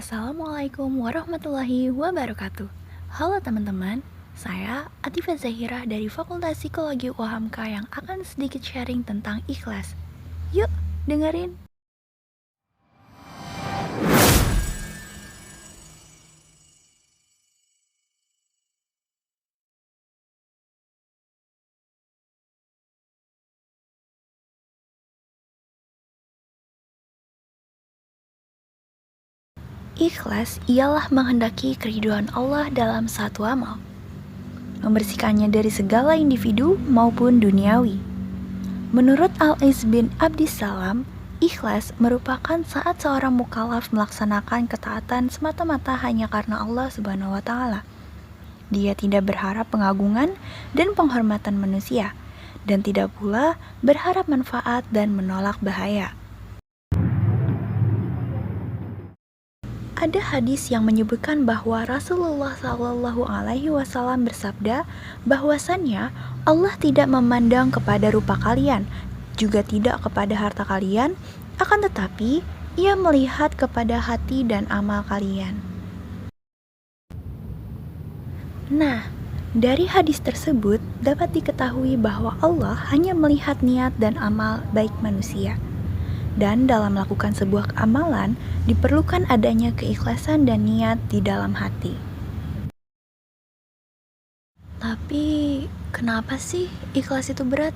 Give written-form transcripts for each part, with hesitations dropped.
Assalamualaikum warahmatullahi wabarakatuh. Halo teman-teman, saya Atifah Zahira dari Fakultas Psikologi UHAMK yang akan sedikit sharing tentang ikhlas. Yuk, dengerin! Ikhlas ialah menghendaki keridhaan Allah dalam satu amal, membersihkannya dari segala individu maupun duniawi. Menurut Al-Iz bin Abdissalam, ikhlas merupakan saat seorang mukallaf melaksanakan ketaatan semata-mata hanya karena Allah Subhanahu wa Ta'ala. Dia tidak berharap pengagungan dan penghormatan manusia, dan tidak pula berharap manfaat dan menolak bahaya. Ada hadis yang menyebutkan bahwa Rasulullah SAW bersabda bahwasannya Allah tidak memandang kepada rupa kalian, juga tidak kepada harta kalian, akan tetapi Ia melihat kepada hati dan amal kalian. Nah, dari hadis tersebut dapat diketahui bahwa Allah hanya melihat niat dan amal baik manusia. Dan dalam melakukan sebuah amalan, diperlukan adanya keikhlasan dan niat di dalam hati. Tapi, kenapa sih ikhlas itu berat?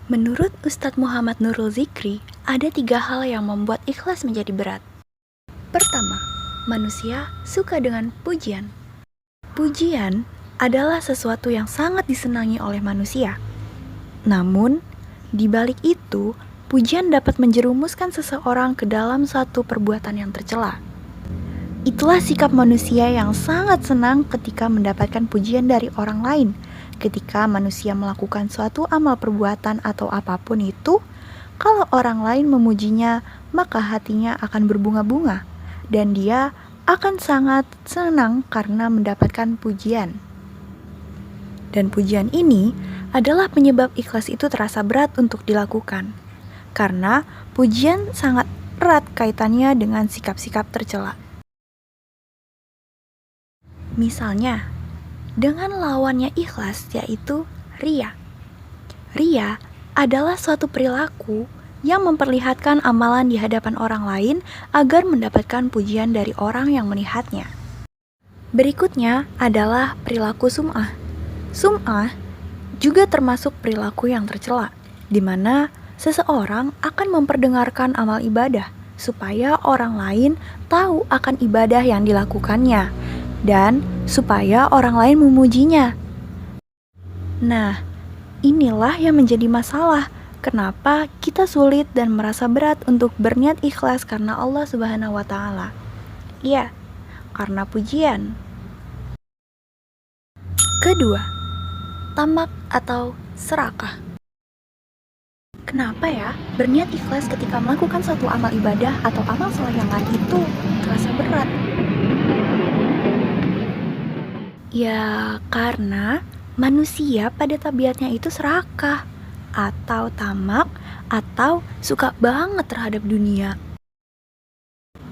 Menurut Ustadz Muhammad Nurul Zikri, ada 3 hal yang membuat ikhlas menjadi berat. Pertama, manusia suka dengan pujian. Pujian adalah sesuatu yang sangat disenangi oleh manusia. Namun, di balik itu, pujian dapat menjerumuskan seseorang ke dalam suatu perbuatan yang tercela. Itulah sikap manusia yang sangat senang ketika mendapatkan pujian dari orang lain. Ketika manusia melakukan suatu amal perbuatan atau apapun itu, kalau orang lain memujinya, maka hatinya akan berbunga-bunga, dan dia akan sangat senang karena mendapatkan pujian. Dan pujian ini adalah penyebab ikhlas itu terasa berat untuk dilakukan. Karena pujian sangat erat kaitannya dengan sikap-sikap tercela. Misalnya, dengan lawannya ikhlas yaitu riya. Riya adalah suatu perilaku yang memperlihatkan amalan di hadapan orang lain agar mendapatkan pujian dari orang yang melihatnya. Berikutnya adalah perilaku sum'ah. Sum'ah juga termasuk perilaku yang tercela, di mana seseorang akan memperdengarkan amal ibadah supaya orang lain tahu akan ibadah yang dilakukannya dan supaya orang lain memujinya. Nah, inilah yang menjadi masalah. Kenapa kita sulit dan merasa berat untuk berniat ikhlas karena Allah Subhanahu wa Ta'ala? Iya, karena pujian. Kedua, tamak atau serakah. Kenapa ya berniat ikhlas ketika melakukan suatu amal ibadah atau amal soleh yang lain itu terasa berat? Ya, karena manusia pada tabiatnya itu serakah atau tamak atau suka banget terhadap dunia.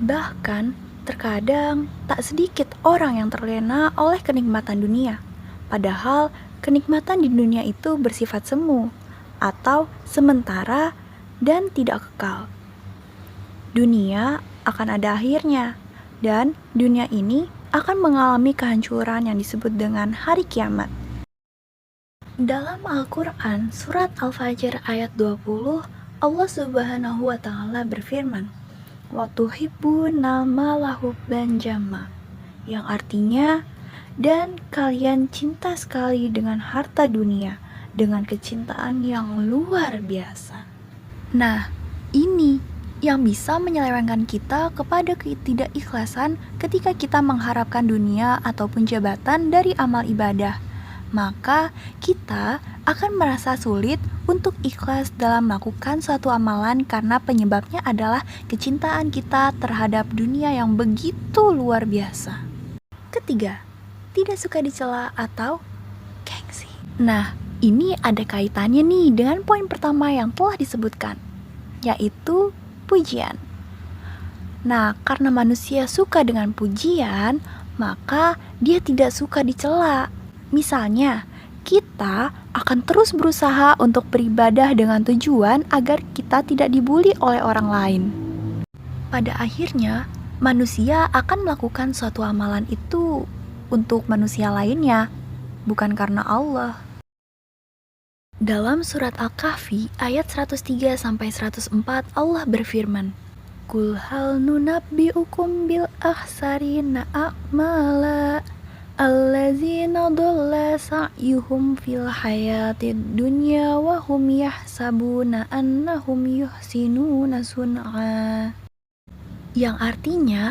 Bahkan terkadang tak sedikit orang yang terlena oleh kenikmatan dunia, padahal kenikmatan di dunia itu bersifat semu atau sementara dan tidak kekal. Dunia akan ada akhirnya, dan dunia ini akan mengalami kehancuran yang disebut dengan hari kiamat. Dalam Al-Quran, surat Al-Fajr ayat 20, Allah Subhanahu wa Ta'ala berfirman, "Wa tuhibbuna ma hubban jamma," yang artinya, dan kalian cinta sekali dengan harta dunia, dengan kecintaan yang luar biasa. Nah, ini yang bisa menyelewengkan kita kepada ketidakikhlasan ketika kita mengharapkan dunia ataupun jabatan dari amal ibadah. Maka kita akan merasa sulit untuk ikhlas dalam melakukan suatu amalan karena penyebabnya adalah kecintaan kita terhadap dunia yang begitu luar biasa. Ketiga, tidak suka dicela atau gengsi. Nah, ini ada kaitannya nih dengan poin pertama yang telah disebutkan. yaitu pujian. Nah, karena manusia suka dengan pujian, maka dia tidak suka dicela. Misalnya, kita akan terus berusaha untuk beribadah dengan tujuan agar kita tidak dibuli oleh orang lain. Pada akhirnya, manusia akan melakukan suatu amalan itu untuk manusia lainnya, bukan karena Allah. Dalam surat Al-Kahfi ayat 103-104 Allah berfirman, Qul hal nunabbi'ukum bil akhsarina a'mala allazina dhalla sa'yuhum fil hayatid dunya wa hum yahsabuna annahum yuhsinuna sun'a. Yang artinya,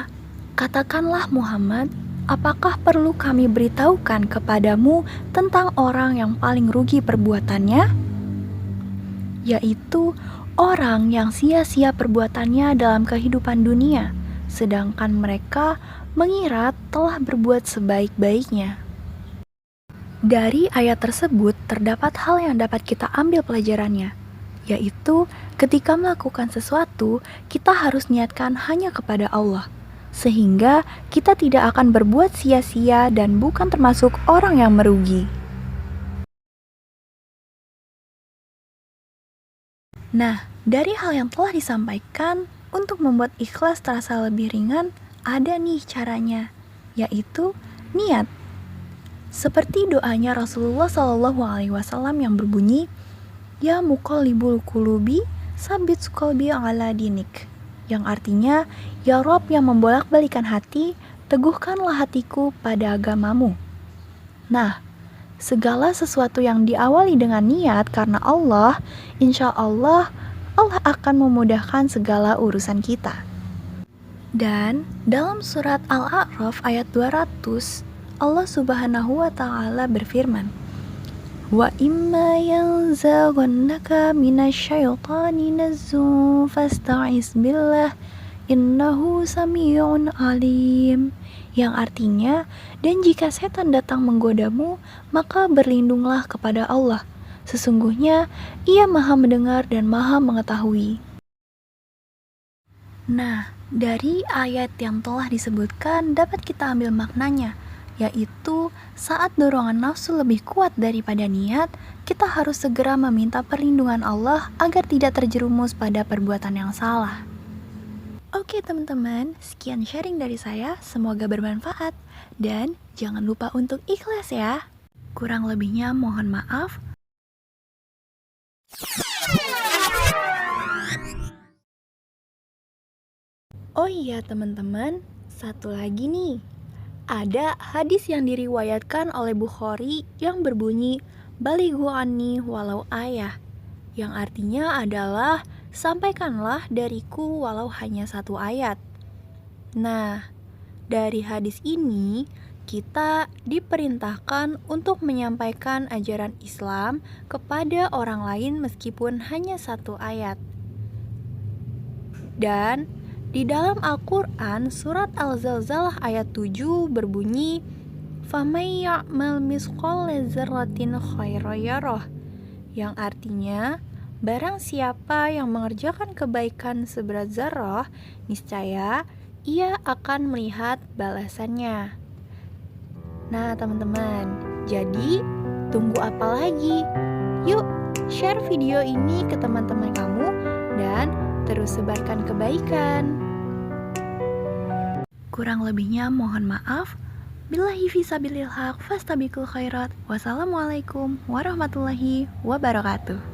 katakanlah Muhammad, apakah perlu kami beritahukan kepadamu tentang orang yang paling rugi perbuatannya? Yaitu orang yang sia-sia perbuatannya dalam kehidupan dunia, sedangkan mereka mengira telah berbuat sebaik-baiknya. Dari ayat tersebut terdapat hal yang dapat kita ambil pelajarannya, yaitu ketika melakukan sesuatu, kita harus niatkan hanya kepada Allah, sehingga kita tidak akan berbuat sia-sia dan bukan termasuk orang yang merugi. Nah, dari hal yang telah disampaikan, untuk membuat ikhlas terasa lebih ringan, ada nih caranya, yaitu niat. Seperti doanya Rasulullah SAW yang berbunyi, Ya muqallibul qulubi, sabit qalbi ala dinik. Yang artinya, Ya Rob yang membolak-balikan hati, teguhkanlah hatiku pada agamamu. Nah, segala sesuatu yang diawali dengan niat karena Allah, insya Allah, Allah akan memudahkan segala urusan kita. Dan dalam surat Al-A'raf ayat 200, Allah Subhanahu wa Ta'ala berfirman, Wa imma yanzaghannaka minasyaitani nazzun fasta'iz billah innahu sami'un alim. Yang artinya, dan jika setan datang menggodamu, maka berlindunglah kepada Allah. Sesungguhnya, Ia Maha mendengar dan Maha mengetahui. Nah, dari ayat yang telah disebutkan dapat kita ambil maknanya, yaitu saat dorongan nafsu lebih kuat daripada niat, kita harus segera meminta perlindungan Allah agar tidak terjerumus pada perbuatan yang salah. Oke teman-teman, sekian sharing dari saya, semoga bermanfaat. Dan jangan lupa untuk ikhlas ya. Kurang lebihnya mohon maaf. Oh iya teman-teman, satu lagi nih. Ada hadis yang diriwayatkan oleh Bukhari yang berbunyi, Balighu anni walau ayah. Yang artinya adalah, sampaikanlah dariku walau hanya satu ayat. Nah, dari hadis ini kita diperintahkan untuk menyampaikan ajaran Islam kepada orang lain meskipun hanya satu ayat. Dan di dalam Al-Quran surat Al-Zalzalah ayat 7 berbunyi, فَمَنْ يَعْمَلْ مِثْقَالَ ذَرَّةٍ خَيْرًا يَرَهُ. Yang artinya, barang siapa yang mengerjakan kebaikan seberat zarrah, niscaya ia akan melihat balasannya. Nah teman-teman, jadi tunggu apa lagi? Yuk share video ini ke teman-teman kamu dan terus sebarkan kebaikan. Kurang lebihnya mohon maaf. Billahi fisabilil haq fastabiqul khairat. Wassalamualaikum warahmatullahi wabarakatuh.